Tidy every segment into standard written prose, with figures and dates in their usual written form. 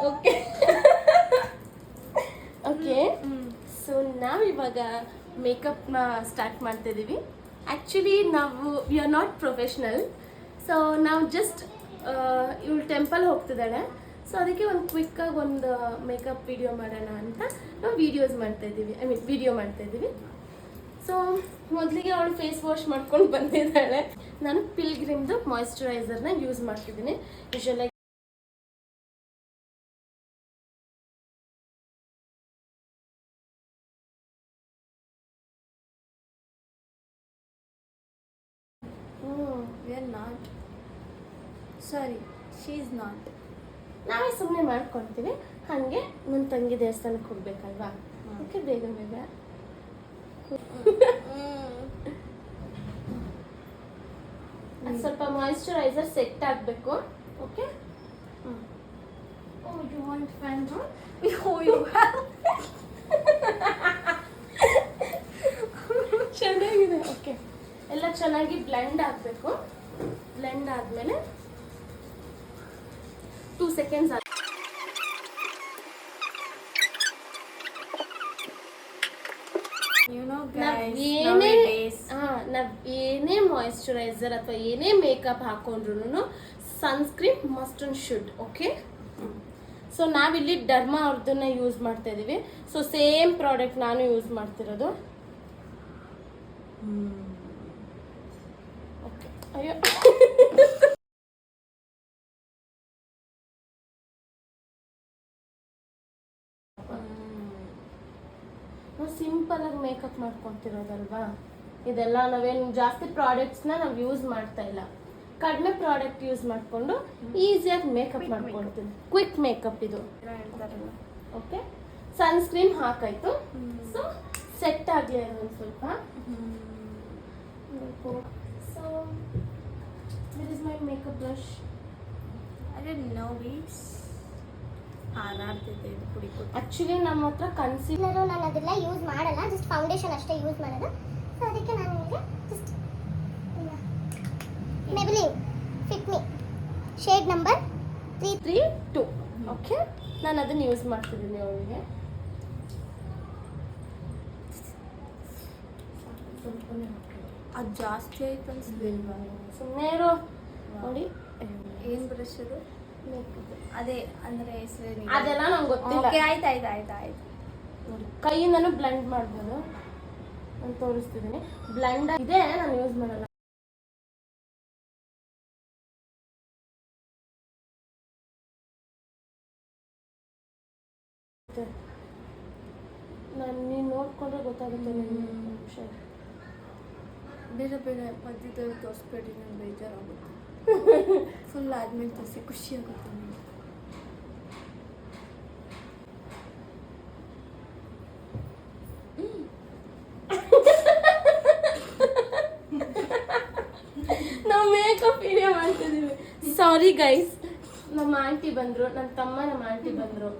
Okay okay so ನಾವಿವಾಗ ಮೇಕಪ್ನ start ಮಾಡ್ತಾ ಇದ್ದೀವಿ. ಆ್ಯಕ್ಚುಲಿ ನಾವು we are not professional. So ನಾವು ಜಸ್ಟ್ ಇವಳು ಟೆಂಪಲ್ ಹೋಗ್ತಿದ್ದಾಳೆ, ಸೊ ಅದಕ್ಕೆ ಒಂದು ಕ್ವಿಕ್ಕಾಗಿ ಒಂದು ಮೇಕಪ್ ವಿಡಿಯೋ ಮಾಡೋಣ ಅಂತ ನಾವು ವಿಡಿಯೋ ಮಾಡ್ತಾಯಿದ್ದೀವಿ. ಸೊ ಮೊದಲಿಗೆ ಅವಳು ಫೇಸ್ ವಾಶ್ ಮಾಡ್ಕೊಂಡು ಬಂದಿದ್ದಾಳೆ. ನಾನು ಪಿಲ್ಗ್ರಿಮ್ದು ಮಾಯಿಶ್ಚರೈಸರ್ನ ಯೂಸ್ ಮಾಡ್ತಿದ್ದೀನಿ. ಯೂಶಲಾಗಿ ನಾವೇ ಸುಮ್ಮನೆ ಮಾಡ್ಕೊಳ್ತೀವಿ. ಹಾಗೆ ನನ್ನ ತಂಗಿ ದೇವಸ್ಥಾನಕ್ಕೆ ಹೋಗ್ಬೇಕಲ್ವಾ, ಓಕೆ ಬೇಗ ಬೇಗ ಸ್ವಲ್ಪ ಮಾಯಿಶ್ಚರೈಸರ್ ಸೆಟ್ ಆಗಬೇಕು. Okay you want fan? ಚೆನ್ನಾಗಿದೆ. ಓಕೆ ಎಲ್ಲ ಚೆನ್ನಾಗಿ ಬ್ಲೆಂಡ್ ಆಗಬೇಕು. ಬ್ಲೆಂಡ್ ಆದಮೇಲೆ 2 seconds ನಾವ್ ಏನೇ ಮಾಯಿಶ್ಚರೈಸರ್ ಅಥವಾ ಏನೇ ಮೇಕಪ್ ಹಾಕೊಂಡ್ರು sunscreen must and should. Okay, so ನಾವಿಲ್ಲಿ ಡರ್ಮಾ ಅವ್ರದ್ದನ್ನ ಯೂಸ್ ಮಾಡ್ತಾ ಇದೀವಿ. ಸೊ ಸೇಮ್ ಪ್ರಾಡಕ್ಟ್ ನಾನು ಯೂಸ್ ಮಾಡ್ತಿರೋದು. ಓಕೆ, ಅಯ್ಯೋ ನಾವು ಸಿಂಪಲ್ ಆಗಿ ಮೇಕಪ್ ಮಾಡ್ಕೊತಿರೋದಲ್ವಾ, ಇದೆಲ್ಲ ನಾವೇನು ಜಾಸ್ತಿ ಪ್ರಾಡಕ್ಟ್ಸ್ನ ನಾವು ಯೂಸ್ ಮಾಡ್ತಾ ಇಲ್ಲ. ಕಡಿಮೆ ಪ್ರಾಡಕ್ಟ್ ಯೂಸ್ ಮಾಡಿಕೊಂಡು ಈಸಿಯಾಗಿ ಮೇಕಪ್ ಮಾಡ್ಕೊಳ್ತೀವಿ. ಕ್ವಿಕ್ ಮೇಕಪ್ ಇದು. ಓಕೆ, ಸನ್ಸ್ಕ್ರೀನ್ ಹಾಕಾಯ್ತು. ಸೊ ಸೆಟ್ ಆಗಲಿ ಒಂದು ಸ್ವಲ್ಪ. So this is my makeup brush. Actually ನಮ್ಮ ಹತ್ರ ಕನ್ಸೀಲರ್ ನಾನು ಅದೆಲ್ಲ ಯೂಸ್ ಮಾಡಲ್ಲ, ಜಸ್ಟ್ ಫೌಂಡೇಶನ್ ಅಷ್ಟೇ ಯೂಸ್ ಮಾಡೋದು. ಸೊ ಅದಕ್ಕೆ ನಾನು ನಿಮಗೆ just Maybelline Fit Me shade number 332. Okay, ನಾನು ಅದನ್ನು ಯೂಸ್ ಮಾಡ್ತಿದ್ದೀನಿ ಅವಳಿಗೆ. ಅದು ಜಾಸ್ತಿ ಆಯ್ತು ಅನ್ಸಲಿಲ್ವಾ? ಸುಮ್ಮನೆ ಇರೋ. ನೋಡಿ ಏನು ಬ್ರಷ್ ಅದು? ಅದೇ ಅಂದರೆ ಹೆಸರು ಅದೆಲ್ಲ ನಂಗೆ ಗೊತ್ತಿಲ್ಲ. ಓಕೆ, ಆಯ್ತು. ನೋಡಿ ಕೈಯಿಂದನೂ ಬ್ಲೆಂಡ್ ಮಾಡ್ಬೋದು. ನಾನು ತೋರಿಸ್ತಿದ್ದೀನಿ. ಬ್ಲೆಂಡ್ ಇದೆ, ನಾನು ಯೂಸ್ ಮಾಡಲ್ಲ. ನೀನು ನೋಡ್ಕೊಂಡ್ರೆ ಗೊತ್ತಾಗುತ್ತೆ. ಬೇರೆ ಮಧ್ಯದಲ್ಲಿ ತೋರಿಸ್ಬೇಡಿ, ನಂಗೆ ಬೇಜಾರಾಗುತ್ತೆ. ಫುಲ್ ಆದ್ಮೇಲೆ ತೋರಿಸಿ ಖುಷಿ ಆಗುತ್ತೆ. ನಾವು ಮೇಕಪ್ ವಿಡಿಯೋ ಮಾಡ್ತಿದ್ದೀವಿ. ಸಾರಿ ಗೈಸ್, ನಮ್ಮ ಆಂಟಿ ಬಂದರು, ನಮ್ಮ ತಮ್ಮ ನಮ್ಮ ಆಂಟಿ ಬಂದರು.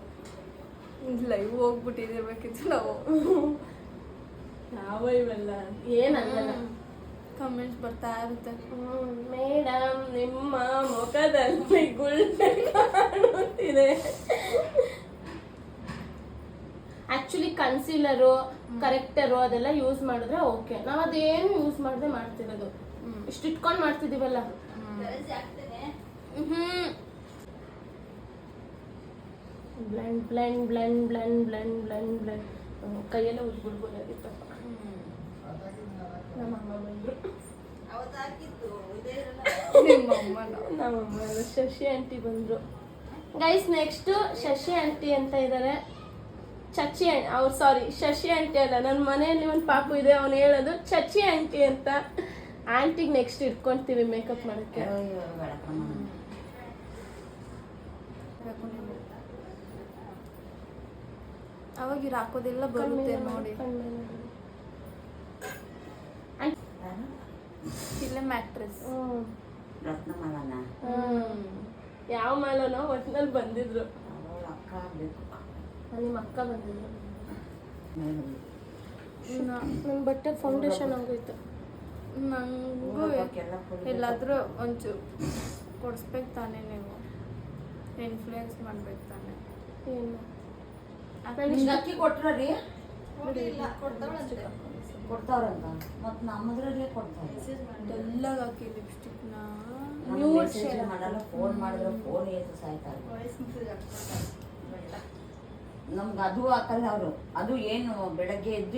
ಲೈವ್ ಹೋಗ್ಬಿಟ್ಟಿರ್ಬೇಕಿತ್ತು ನಾವು. ಯಾವ ಇವೆಲ್ಲ ಏನಲ್ಲ, ಕಮೆಂಟ್ಸ್ ಬರ್ತಾ ಇರುತ್ತೆ. ಮೇಡಮ್ ನಿಮ್ಮ ಮುಖದಲ್ಲಿ ಗುಳ್ಳೆ ಕಾಣುತ್ತಿದೆ. ಆಕ್ಚುಲಿ ಕನ್ಸೀಲರು, ಕರೆಕ್ಟರು ಅದೆಲ್ಲ ಯೂಸ್ ಮಾಡಿದ್ರೆ ಓಕೆ. ನಾವು ಅದೇನು ಯೂಸ್ ಮಾಡದೆ ಮಾಡ್ತಿರೋದು. ಇಷ್ಟು ಇಟ್ಕೊಂಡು ಮಾಡ್ತಿದ್ದೀವಲ್ಲ. Blend blend blend blend blend blend blend. ಕೈಯೆಲ್ಲ ಉಜ್ಬಿಡ್ಬೋದಾಗಿತ್ತಪ್ಪ. ನಮ್ಮಮ್ಮ ಬಂದರು. ನಮ್ಮಮ್ಮ ಶಶಿ ಆಂಟಿ ಬಂದರು. ಗೈಸ್ ನೆಕ್ಸ್ಟು ಶಶಿ ಆಂಟಿ ಅಂತ ಇದ್ದಾರೆ. ಶಶಿ ಆಂಟಿ ಅಲ್ಲ, ನನ್ನ ಮನೆಯಲ್ಲಿ ಒಂದು ಪಾಪು ಇದೆ, ಅವನು ಹೇಳೋದು ಚಚ್ಚಿ ಆಂಟಿ ಅಂತ. ಆಂಟಿಗೆ ನೆಕ್ಸ್ಟ್ ಇಟ್ಕೊಳ್ತೀವಿ ಮೇಕಪ್ ಮಾಡೋಕ್ಕೆ. ಅವಾಗ ಇವ್ರು ಹಾಕೋದೆಲ್ಲ ಬರುತ್ತೆ ನೋಡಿ. ಇಲ್ಲೇ ಮ್ಯಾಟ್ರೆಸ್. ಯಾವ ಮಾಲನೋ ಒಟ್ಟಿನಲ್ಲಿ ಬಂದಿದ್ರು. ನಿಮ್ಮ ಅಕ್ಕ ಬಂದಿದ್ರು. ನನ್ನ ಬಟ್ಟೆ ಫೌಂಡೇಶನ್ ಆಗೋಯ್ತು. ನನಗೂ ಎಲ್ಲಾದರೂ ಒಂಚೂರು ಕೊಡಿಸ್ಬೇಕು ತಾನೇ, ನೀವು ಇನ್ಫ್ಲೂಯೆನ್ಸ್ ಮಾಡ್ಬೇಕು ತಾನೆ. ಏನು ನಿಮ್ಗೆ ಅಕ್ಕಿ ಕೊಟ್ರಿ ಕೊಡ್ತಾವ್ರಂತ ಮತ್ತು ನಮ್ಮದ್ರಲ್ಲೇ ಕೊಡ್ತಾರೆ. ಡಲ್ಲಾಗಿ ಹಾಕಿ ಲಿಪ್ಸ್ಟಿಕ್ನ ನಾನು ಮೆಸೇಜ್ ಮಾಡಲ್ಲ, ಫೋನ್ ಮಾಡಿದ್ರೆ ಫೋನ್ ಏತು ಸಾಯ್ತಾರೆ. ನಮ್ಗೆ ಅದು ಹಾಕಲ್ಲ ಅವರು. ಅದು ಏನು ಬೆಳಗ್ಗೆ ಎದ್ದು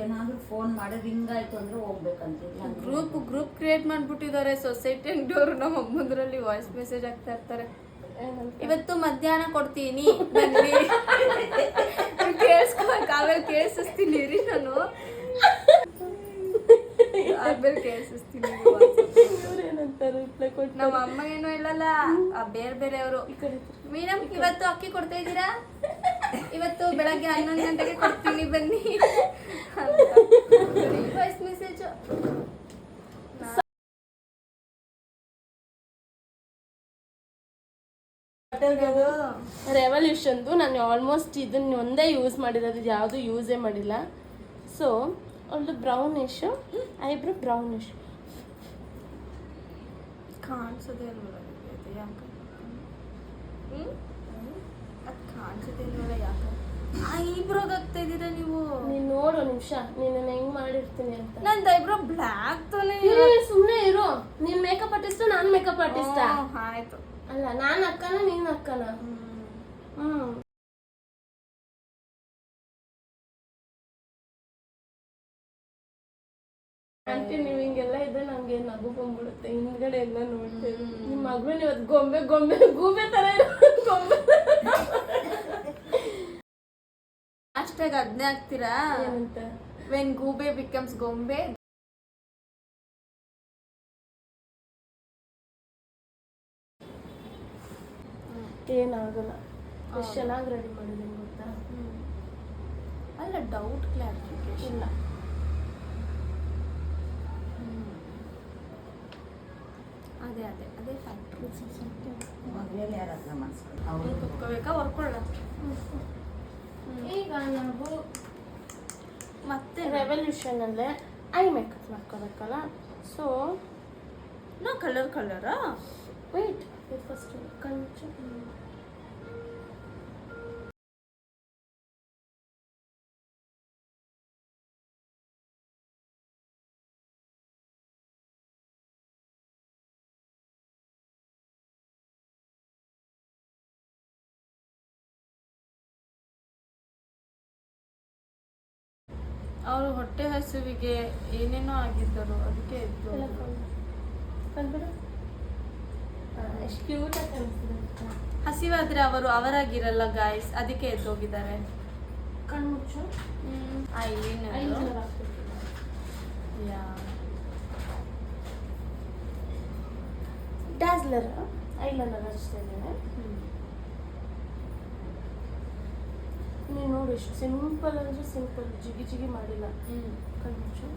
ಏನಾದ್ರು ಫೋನ್ ಮಾಡೋದು ಹಿಂಗಾಯ್ತು ಅಂದ್ರೆ ಹೋಗ್ಬೇಕಂತಿಲ್ಲ. ಗ್ರೂಪ್ ಕ್ರಿಯೇಟ್ ಮಾಡ್ಬಿಟ್ಟಿದ್ದಾರೆ ಸೊಸೈಟಿ ಅಂಗಡಿಯವರು. ನಮ್ಮ ಅಮ್ಮಂದ್ರಲ್ಲಿ ವಾಯ್ಸ್ ಮೆಸೇಜ್ ಆಗ್ತಾ ಇರ್ತಾರೆ. ಇವತ್ತು ಮಧ್ಯಾಹ್ನ ಕೊಡ್ತೀನಿ ಬನ್ನಿ. ಕೇಳಿಸ್ಕೋಬೇಕು, ಆಮೇಲೆ ಕೇಳಿಸ್ತೀನಿ ರೀ ನಾನು. ಆಮೇಲೆ ಕೇಳಿಸ್ತೀನಿ. ಇವ್ರೇನಂತಾರೆ ರಿಪ್ಲೈ ಕೊಟ್ಟು ನಮ್ಮ ಅಮ್ಮ ಏನೋ ಹೇಳಲ್ಲ, ಬೇರೆಯವರು ಮೇಡಮ್ ಇವತ್ತು ಅಕ್ಕಿ ಕೊಡ್ತಾ ಇದ್ದೀರಾ, ಇವತ್ತು ಬೆಳಗ್ಗೆ 11 ಗಂಟೆಗೆ ಕೊಡ್ತೀನಿ ಬನ್ನಿ ವಾಯ್ಸ್ ಮೆಸೇಜ್. ರೆವಲ್ಯೂಷನ್ದು ನಾನು ಆಲ್ಮೋಸ್ಟ್ ಇದನ್ನ ಒಂದೇ ಯೂಸ್ ಮಾಡಿರೋದು, ಯಾವುದು ಯೂಸೇ ಮಾಡಿಲ್ಲ. ಸೊ ಒಂದು ಬ್ರೌನಿಶ್ ಐಬ್ರೋ, ಬ್ರೌನಿಶ್ ಕಾಣಿಸೋದೇ ಇಲ್ವಲ್ಲ ಯಾಕೆ? ಅದು ಕಾಣಿಸೋದೇ ಇಲ್ವಲ್ಲ ಯಾಕೆ? ಐಬ್ರೋಗೆ ಹಾಕ್ತಾ ಇದ್ದೀರಾ ನೀವು? ನೀನು ನೋಡು ನಿಮಿಷ, ನೀನು ಹೆಂಗ್ ಮಾಡಿರ್ತೀನಿ ಅಂತ. ನಂದು ಐಬ್ರೋ ಬ್ಲ್ಯಾಕ್ ತಾನೇ. ಸುಮ್ಮನೆ ಇರು. ನೀನ್ ಮೇಕಪ್ ಆರ್ಟಿಸ್ಟ್, ನಾನು ಮೇಕಪ್ ಆರ್ಟಿಸ್ಟ್. ಆಯ್ತು. ಅಲ್ಲ, ನಾನು ಅಕ್ಕನ, ನೀನ್ ಅಕ್ಕನ. ಆಂಟಿ ನೀವ್ ಹಿಂಗೆಲ್ಲ ಇದ್ರೆ ನಂಗೆ ನಗು ಬಂದ್ಬಿಡುತ್ತೆ. ಹಿಂದ್ಗಡೆ ಎಲ್ಲ ನೋಡ್ತೇವೆ. ನಿಮ್ಮ ಮಗಳು ಇವತ್ತು ಗೂಬೆ ತರ ಗೊಂಬೆ. ಅಷ್ಟಾಗ ಅದನ್ನೇ ಹಾಕ್ತೀರಾ? ಏನಂತ? ವೆನ್ ಗೂಬೆ ಬಿಕಮ್ಸ್ ಗೊಂಬೆ. ಏನಾಗಲ್ಲ. ಎಷ್ಟು ಚೆನ್ನಾಗಿ ರೆಡಿ ಮಾಡಿದ್ದೀನಿ ಗೊತ್ತಾ? ಅಲ್ಲ, ಡೌಟ್ ಕ್ಲಾರಿಫಿಕೇಶನ್ ಇಲ್ಲ. ಅದೇ ಫ್ಯಾಕ್ಟ್ರಿ. ಮದುವೆಯಲ್ಲಿ ಯಾರ ಹತ್ರ ಮಾಡಿಸ್ಕೊಂಡು ಅವ್ರು ಕುತ್ಕೋಬೇಕಾ ಹೊರ್ಕೊಳ್ಳ? ಈಗ ನಾವು ಮತ್ತೆ ರೆವಲ್ಯೂಷನ್ ಅಲ್ಲೇ ಐ ಮೇಕಪ್ ಮಾಡ್ಕೋಬೇಕಲ್ಲ. ಸೊ ನಾ ಕಲರಾ ವೇಟ್ ಫಸ್ಟ್ ಕಂಚು. ಅವರು ಹೊಟ್ಟೆ ಹಸುವಿಗೆ ಏನೇನೋ ಆಗಿದ್ದರು, ಅದಕ್ಕೆ ಎದ್ದು ಕಂಡ್ಬಿಡು ಎಷ್ಟು ಕ್ಯೂಟಾಗಿ ಕಾಣಿಸ್ತಿದೆ. ಹಸಿವಾದ್ರೆ ಅವರು ಅವರಾಗಿರಲ್ಲ ಗಾಯ್ಸ್, ಅದಕ್ಕೆ ಎದ್ದೋಗಿದ್ದಾರೆ. ಕಣ್ಮುಚ್ಚು. ಐಲೈನರ್ ಡಾಸ್ಲರ್ ಐಲೈನರ್ ಅಷ್ಟೇ. ನೀನು ನೋಡು ಎಷ್ಟು ಸಿಂಪಲ್ ಅಂದ್ರೆ ಸಿಂಪಲ್, ಜಿಗಿ ಮಾಡಿಲ್ಲ. ಕಣ್ಮುಚ್ಚು.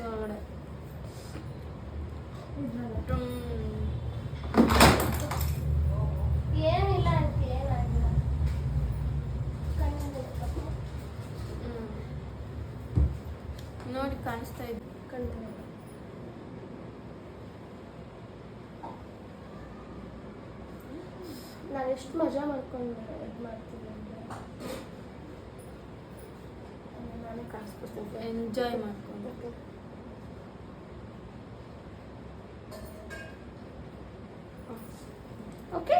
ಒಳಗಡೆ ಏನಿಲ್ಲ ಅಂತ ಏನಾಗಿಲ್ಲ. ನೋಡಿ ಕಾಣಿಸ್ತಾ ಇದ್ದು. ನಾನು ಎಷ್ಟು ಮಜಾ ಮಾಡ್ಕೊಂಡು ಇದು ಮಾಡ್ತೀನಿ ಅಂದರೆ ನಾನೇ ಕಾಣಿಸ್ಬಿಡ್ತೀನಿ. ಎಂಜಾಯ್ ಮಾಡ್ಕೊಂಡು. ಓಕೆ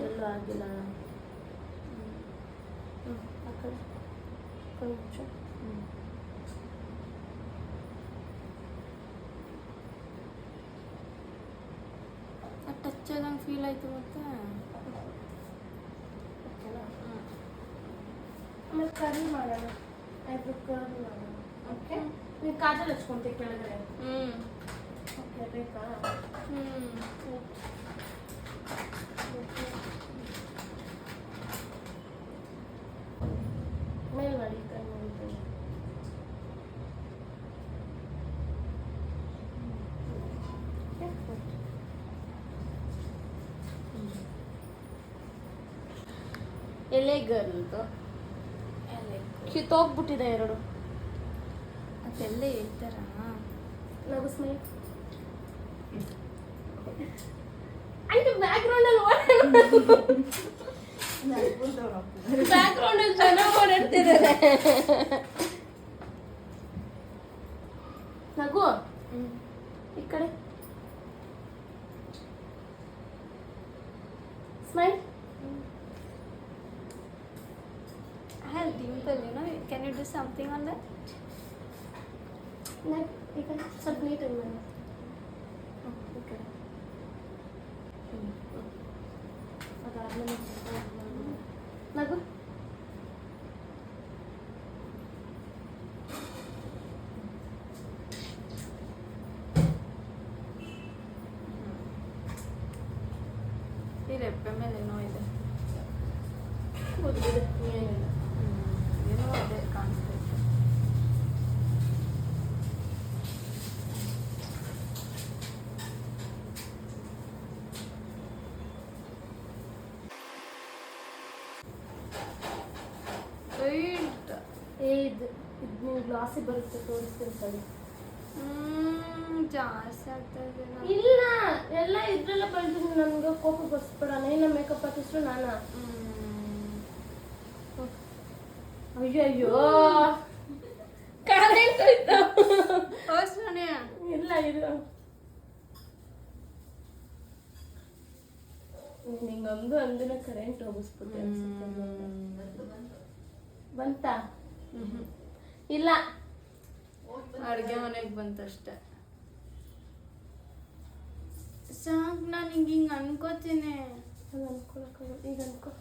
ಎಲ್ಲೂ ಆಗಿಲ್ಲ. ಆ ಕಡೆ ಕೊಂಚ ಟಚ್ ಆದಂಗೆ ಫೀಲ್ ಆಯ್ತು. ಮತ್ತೆ ಆಮೇಲೆ ಕರ್ಲ್ ಮಾಡೋಣ, ಐಬ್ರೋ ಕರ್ಲ್ ಮಾಡೋಣ. ಓಕೆ ಕಾಜಲ್ ಹಚ್ಕೊಂತೀವಿ ಕೆಳಗಡೆ. ಹ್ಮ್ ಓಕೆ ಬೇಕಾ? ಹ್ಮ್ ಮೇಲ್ಗಡೆ ಈ ಕಡೆ ನೋಡ್ತೀನಿ. ಎಲೆಗಲ್ದು ಕಿತ್ತೋಗ್ಬಿಟ್ಟಿದೆ ಎರಡು. ಅದೆಲ್ಲ ಹೇಳ್ತಾರ. ನಗು ಸ್ಮೈಲ್. ಅಂದ್ರೆ ಬ್ಯಾಕ್ ಗ್ರೌಂಡ್ ಅಲ್ಲಿ ಬ್ಯಾಕ್ ಗ್ರೌಂಡ್ ಅಲ್ಲಿ ಜನ ಓಡಾಡ್ತಿದ್ದಾರೆ. ನಗು ಈ ಕಡೆ smile. I have dimple, you know. Can you do something on that? ಈ ಕಡೆ ಸ್ವಲ್ಪ ನೀಟಾಗಿ ಮಾಡಿ. ಈ ಕಡೆ ಅದಾದ್ಮೇಲೆ ನಗು. ಈ ರೆಪ್ಪೆ ಮೇಲೆ ಏನೋ ಇದೆ. ಕೂದ್ಲಿದೆ ಏನಿಲ್ಲ. ಏನೋ ಇದೆ ಕಾಣಿಸ್ತೈತೆ. ಇದು ನೀವು ಗ್ಲಾಸಿ ಬರುತ್ತೆ ತೋರಿಸ್ತೀನಿ ಸರಿ. ಜಾಸ್ತಿ ಆಗ್ತಾ ಇದೆ. ಇಲ್ಲ ಎಲ್ಲ ಇದ್ರೆಲ್ಲ ಬಂದು ನನ್ಗೆ ಕೋಪ ಬರ್ಸ್ಬೇಡ. ನೀನ ಮೇಕಪ್ ಆರ್ಟಿಸ್ಟು ನಾನ. ಅಯ್ಯೋ ಕರೆಂಟ್ ಹೋಯ್ತು. ಇಲ್ಲ ಇದು ನಿಂಗೊಂದು ಅಂದಿನ ಕರೆಂಟ್ ಹೋಗಿಸ್ಬಿಟ್ಟೆ ಅನ್ಸುತ್ತೆ. ಬಂತಾ? ಇಲ್ಲ ಅಡುಗೆ ಮನೆಗೆ ಬಂತಷ್ಟೆ. ಸಾಕು, ನಾನು ಹಿಂಗೆ ಅನ್ಕೋತೀನಿ. ಅದು ಅನ್ಕೊಳಕ್ಕಾಗಲ್ಲ. ಈಗ ಅನ್ಕೋ.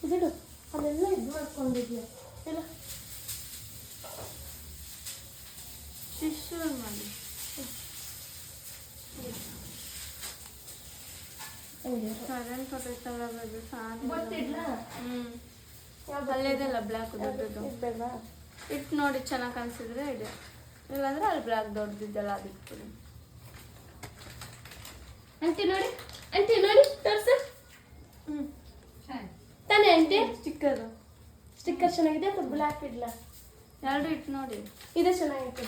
ಇದಿಡು ಅಲ್ಲೆಲ್ಲ ಇದು ಮಾಡ್ಕೊಂಡಿದ್ಯಾ ಇಲ್ಲ ಟಿಶ್ಯೂ ಮಾಡಿ. ಕರೆಂಟ್ ಹೊಟ್ಟೈತಲ್ಲ ಬೇಬಿ, ಫ್ಯಾನ್ ಗೊತ್ತಿಡ್ಲಾ? ಅಲ್ಲೇದಲ್ಲ ಬ್ಲ್ಯಾಕ್ ದೊಡ್ಡದು ಬೇಡವಾ? ಇಟ್ಟು ನೋಡಿ ಚೆನ್ನಾಗಿ ಕಾಣಿಸಿದ್ರೆ ಇದೆ, ಇಲ್ಲಾಂದ್ರೆ ಅಲ್ಲಿ ಬ್ಲ್ಯಾಕ್ ದೊಡ್ಡದಿದ್ದೆಲ್ಲ ಅದಕ್ಕೆ. ಆಂಟಿ ನೋಡಿ, ಆಂಟಿ ನೋಡಿ ತೋರ್ಸು. ತಾನೇ ಆಂಟಿ? ಸ್ಟಿಕ್ಕರ್ ಸ್ಟಿಕ್ಕರ್ ಚೆನ್ನಾಗಿದೆ ಅಥವಾ ಬ್ಲ್ಯಾಕ್ ಇಡ್ಲಾ? ಎರಡು ಇಟ್ಟು ನೋಡಿ. ಇದೇ ಚೆನ್ನಾಗಿತ್ತು.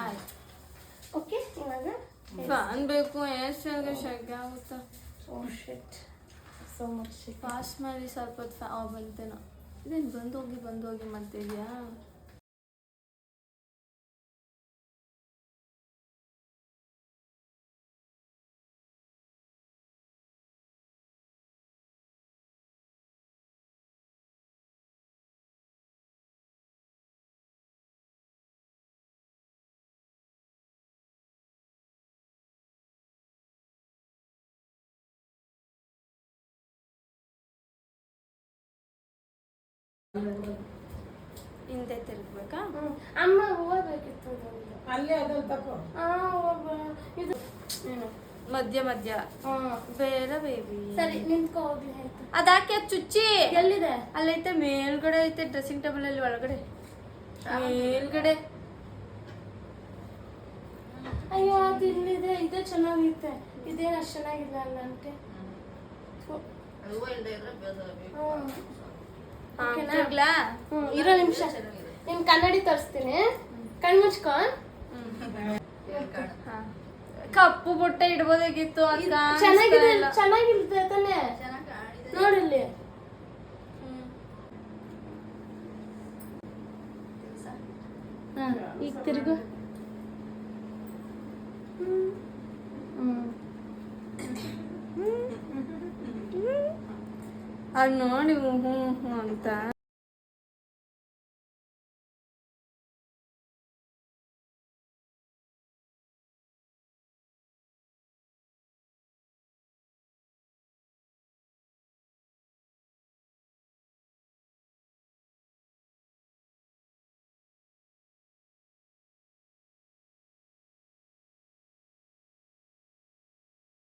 ಆಯ್ತು. ಓಕೆ ಇವಾಗ ಫ್ಯಾನ್ ಬೇಕು. ಏರ್ಸ್ಟೈಲ್ಗೆ ಶೆಕೆ ಆಗುತ್ತಾ? ಓ ಶಿಟ್, ಸೋ ಮಚ್ ಶಿಟ್. ಪಾಸ್ ಮಾಡಿ ಸ್ವಲ್ಪ ಹೊತ್ತು ಬಂತೇನೋ. ಇದೇನು ಬಂದೋಗಿ ಮಾಡ್ತಿದ್ಯಾ? ಹಿಂದೆ ತಿರುಗ್ಬೇಕಾ? ಅಮ್ಮ ಹೋಗ್ಬೇಕಿತ್ತು ಅಲ್ಲೇ ಅದು ತಕೋ. ಇದು ಏನು ಮಧ್ಯ ಮಧ್ಯ ಬೇರೆ ಬೇಬಿ. ಸರಿ ನಿಂತ್ಕೋ ಹೋಗ್ಲಿ ಆಯ್ತು. ಅದಾಕೆ ಚುಚ್ಚಿ ಎಲ್ಲಿದೆ? ಅಲ್ಲೈತೆ ಮೇಲ್ಗಡೆ ಐತೆ, ಡ್ರೆಸ್ಸಿಂಗ್ ಟೇಬಲ್ ಅಲ್ಲಿ ಒಳಗಡೆ ಮೇಲ್ಗಡೆ. ಅಯ್ಯೋ ಅದು ಇಲ್ಲಿದೆ. ಇದೇ ಚೆನ್ನಾಗಿತ್ತೆ. ಇದೇನು ಅಷ್ಟು ಚೆನ್ನಾಗಿಲ್ಲ ಅಲ್ಲ ಅಂತೆ. ಇರೋ ನಿಮಿಷ ನಿಮ್ ಕನ್ನಡಿ ತೋರಿಸ್ತೀನಿ. ಕಣ್ಮುಚ್ಕೊ. ಕಪ್ಪು ಬೊಟ್ಟೆ ಇಡ್ಬೋದಾಗಿತ್ತು. ಚೆನ್ನಾಗಿದೆ ಚೆನ್ನಾಗಿರುತ್ತೆ ತಾನೆ. ನೋಡಿಲ್ಲಿ ಈಗ ತಿರುಗು. ಅದು ನೋಡಿ ಹ್ಞೂ ಅಂತ